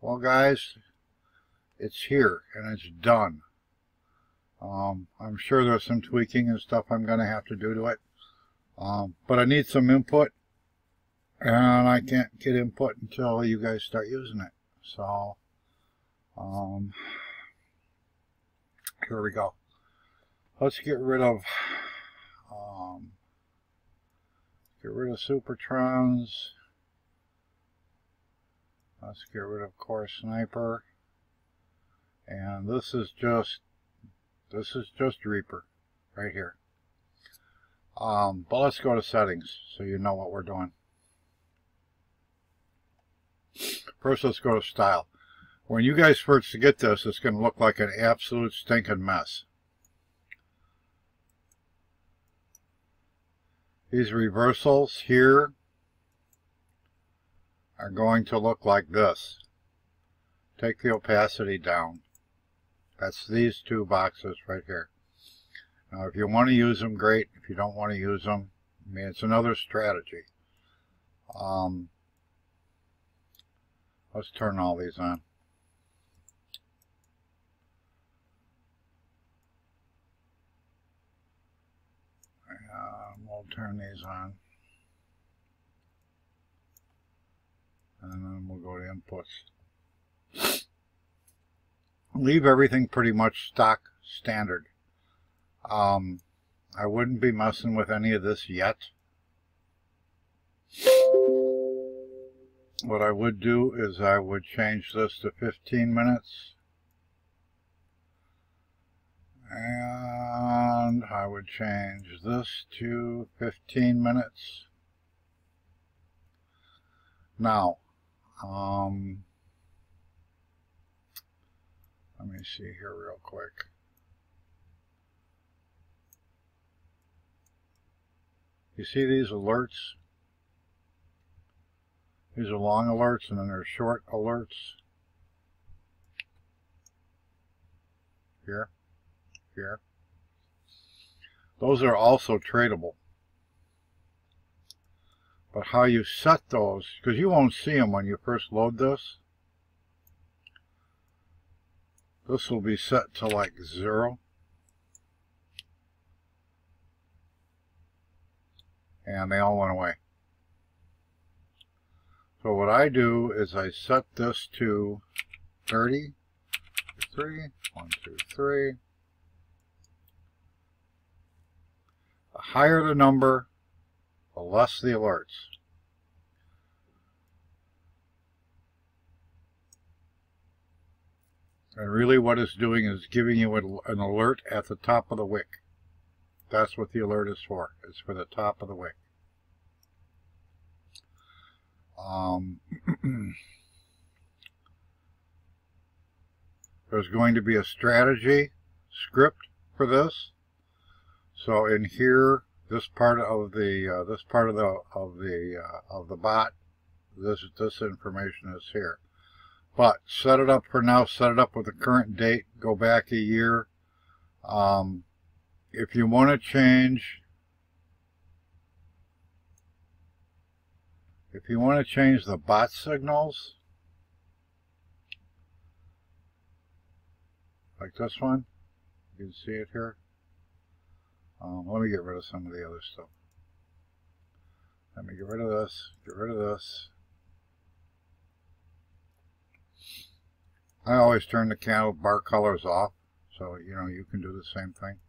Well, guys, it's here and it's done. I'm sure there's some tweaking and stuff I'm going to have to do to it. But I need some input, and I can't get input until you guys start using it. So, here we go. Let's get rid of Supertrons. Let's get rid of Core Sniper. And this is just Reaper right here. But let's go to settings so you know what we're doing. First, let's go to style. When you guys first get this, it's going to look like an absolute stinking mess. These reversals here are going to look like this. Take the opacity down. That's these two boxes right here. Now, if you want to use them, great. If you don't want to use them, I mean, it's another strategy. Let's turn all these on. We'll turn these on. And then we'll go to inputs. Leave everything pretty much stock standard. I wouldn't be messing with any of this yet. What I would do is I would change this to 15 minutes. And I would change this to 15 minutes. Now, let me see here real quick. You see these alerts? These are long alerts, and then there's short alerts. Here. Here. Those are also tradable. But how you set those, because you won't see them when you first load this. This will be set to like 0. And they all went away. So what I do is I set this to 30, 3, 1, 2, 3. The higher the number, the less the alerts. And really what it's doing is giving you an alert at the top of the wick. That's what the alert is for. It's for the top of the wick. There's going to be a strategy script for this. So in here, this part of the bot, this information is here. But set it up for now. Set it up with the current date. Go back a year. If you want to change, the bot signals, like this one, you can see it here. Let me get rid of some of the other stuff. Let me get rid of this. Get rid of this. I always turn the candle bar colors off, so you can do the same thing.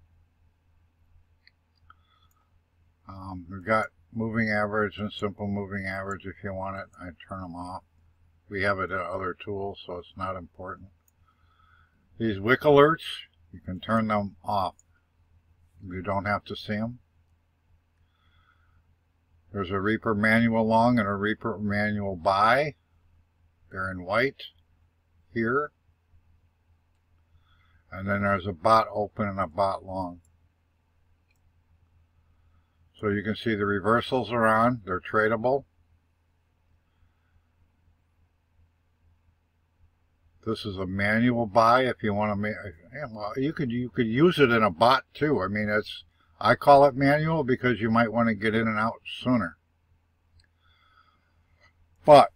We've got moving average and simple moving average. If you want it, I turn them off. We have it in other tools, so it's not important. These wick alerts, you can turn them off. You don't have to see them. There's a Reaper manual long and a Reaper manual buy. They're in white here. And then there's a bot open and a bot long. So you can see the reversals are on. They're tradable. This is a manual buy if you want to. Well, you could use it in a bot too. I mean, I call it manual because you might want to get in and out sooner. But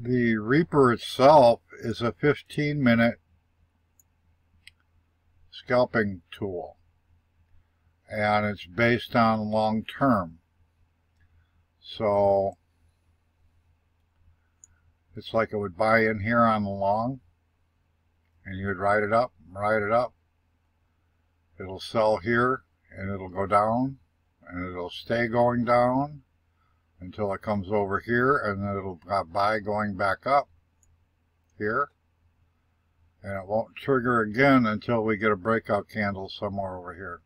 the Reaper itself is a 15-minute scalping tool, and it's based on long term. So it's like it would buy in here on the long, and you would ride it up, it'll sell here, and it'll go down, and it'll stay going down until it comes over here, and then it'll buy going back up here, and it won't trigger again until we get a breakout candle somewhere over here.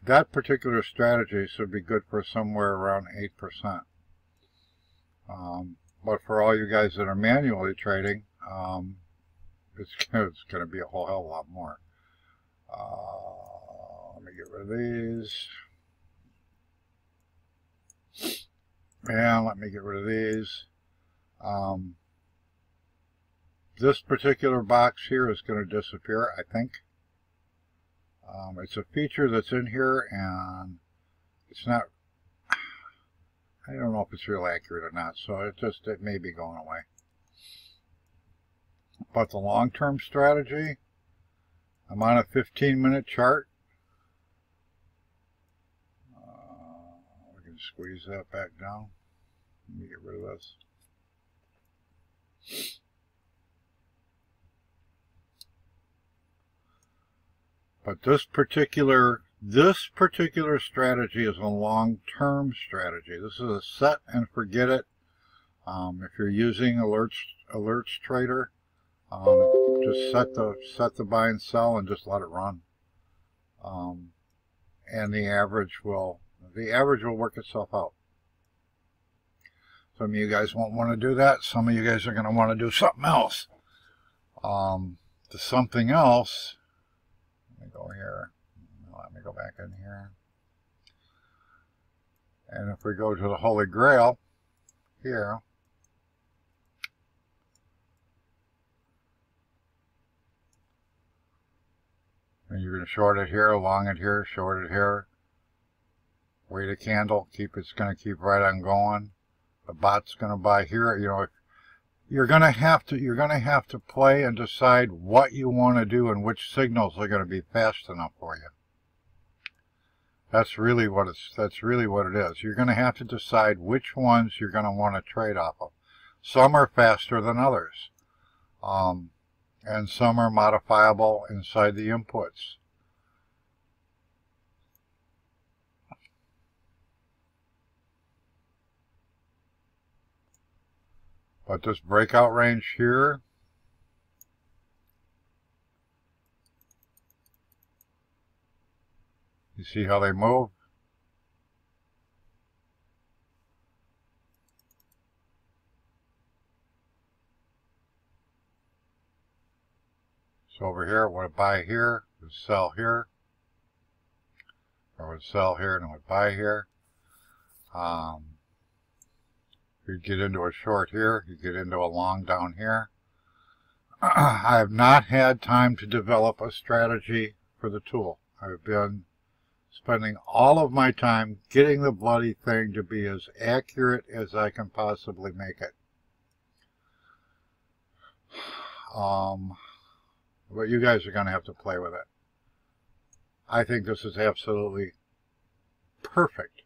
That particular strategy should be good for somewhere around 8%. But for all you guys that are manually trading, it's going to be a whole hell of a lot more. Let me get rid of these. And let me get rid of these. This particular box here is going to disappear, I think. It's a feature that's in here, and it's not, I don't know if it's real accurate or not, so it may be going away. But the long-term strategy, I'm on a 15-minute chart. We can squeeze that back down. Let me get rid of this. But this particular strategy is a long-term strategy. This is a set and forget it. If you're using alerts trader, just set the buy and sell and just let it run. And the average will work itself out. Some of you guys won't want to do that. Some of you guys are going to want to do something else. The something else. Let me go here. Let me go back in here. And if we go to the Holy Grail here, and you're going to short it here, long it here, short it here, wait a candle, it's going to keep right on going. The bot's going to buy here. You know, you're going to have to play and decide what you want to do and which signals are going to be fast enough for you. That's really what it is. You're going to have to decide which ones you're going to want to trade off of. Some are faster than others, and some are modifiable inside the inputs. But this breakout range here, you see how they move? So over here, it would buy here, it would sell here, or it would sell here and it would buy here. You'd get into a short here, you get into a long down here. I have not had time to develop a strategy for the tool. I've been spending all of my time getting the bloody thing to be as accurate as I can possibly make it. But you guys are going to have to play with it. I think this is absolutely perfect,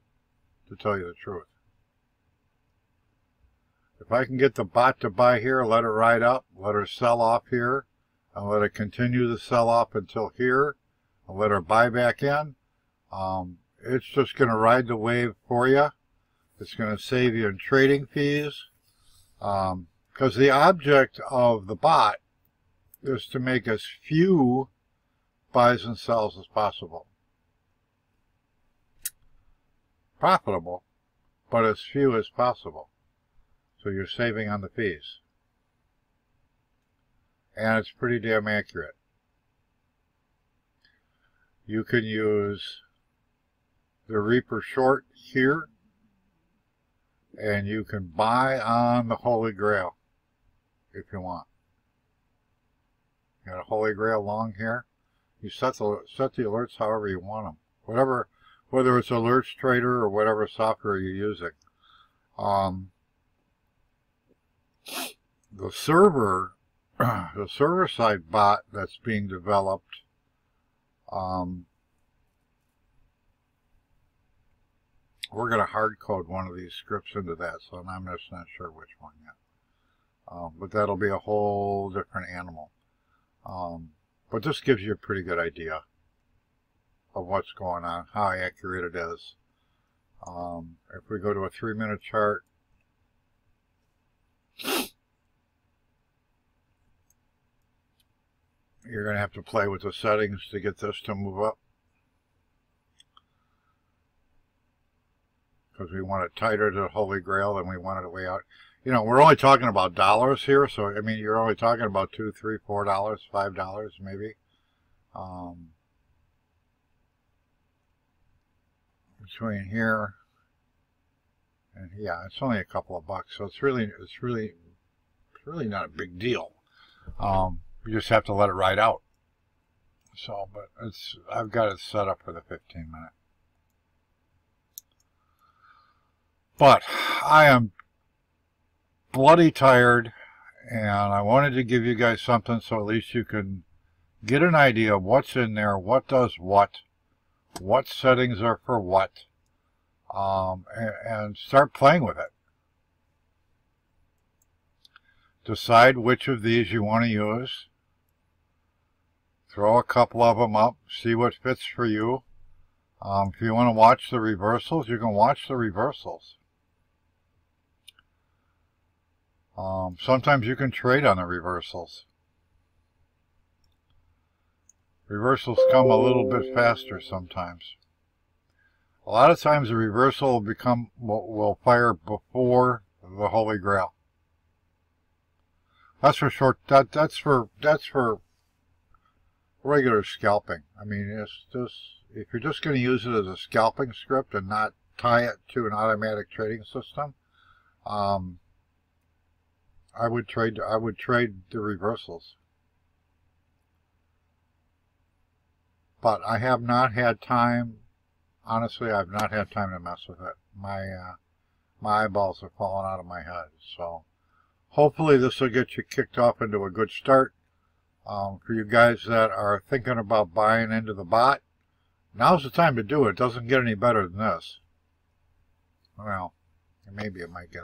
to tell you the truth. If I can get the bot to buy here, let her ride up, let her sell off here, and let it continue to sell off until here, and let her buy back in, it's just going to ride the wave for you. It's going to save you in trading fees, because the object of the bot is to make as few buys and sells as possible. Profitable, but as few as possible. So you're saving on the fees. And it's pretty damn accurate. You can use the Reaper short here, and you can buy on the Holy Grail if you want. You got a Holy Grail long here. You set the alerts however you want them. Whether it's alerts trader or whatever software you're using. the server side bot that's being developed, we're going to hard code one of these scripts into that, so I'm just not sure which one yet. But that'll be a whole different animal. But this gives you a pretty good idea of what's going on, how accurate it is. If we go to a 3-minute chart, you're going to have to play with the settings to get this to move up, because we want it tighter to the Holy Grail than we want it way out. You know, we're only talking about dollars here, so I mean, you're only talking about $2, $3, $4, $5 maybe. Between here and yeah, it's only a couple of bucks, so it's really not a big deal. You just have to let it ride out. So, but I've got it set up for the 15-minute. But I am bloody tired, and I wanted to give you guys something so at least you can get an idea of what's in there, what does what settings are for what, and start playing with it. Decide which of these you want to use. Throw a couple of them up, see what fits for you. If you want to watch the reversals, you can watch the reversals. Sometimes you can trade on the reversals. Reversals come a little bit faster sometimes. A lot of times the reversal will fire before the Holy Grail. That's for short. That's for regular scalping. I mean, it's just, if you're just going to use it as a scalping script and not tie it to an automatic trading system, I would trade the reversals. But I have not had time. Honestly, I've not had time to mess with it. My eyeballs have fallen out of my head. So hopefully this will get you kicked off into a good start. For you guys that are thinking about buying into the bot, now's the time to do it. It doesn't get any better than this. Well, maybe it might get.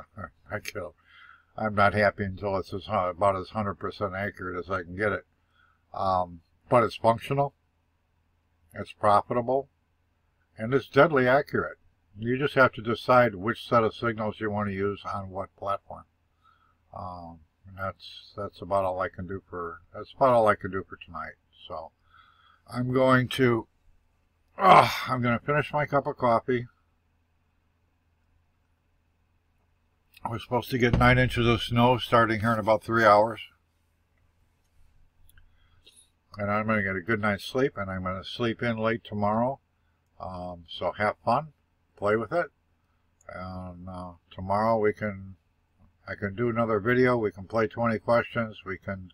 I'm not happy until it's about as 100% accurate as I can get it. But it's functional. It's profitable, and it's deadly accurate. You just have to decide which set of signals you want to use on what platform. And that's about all I can do for tonight. So I'm going to finish my cup of coffee. We're supposed to get 9 inches of snow starting here in about 3 hours. And I'm going to get a good night's sleep, and I'm going to sleep in late tomorrow. So have fun, play with it, and tomorrow I can do another video. We can play 20 questions. We can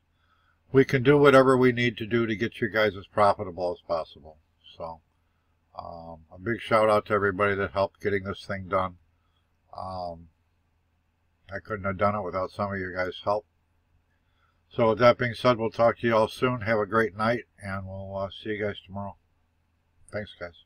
do whatever we need to do to get you guys as profitable as possible. So a big shout out to everybody that helped getting this thing done. I couldn't have done it without some of you guys' help. So with that being said, we'll talk to you all soon. Have a great night, and we'll see you guys tomorrow. Thanks, guys.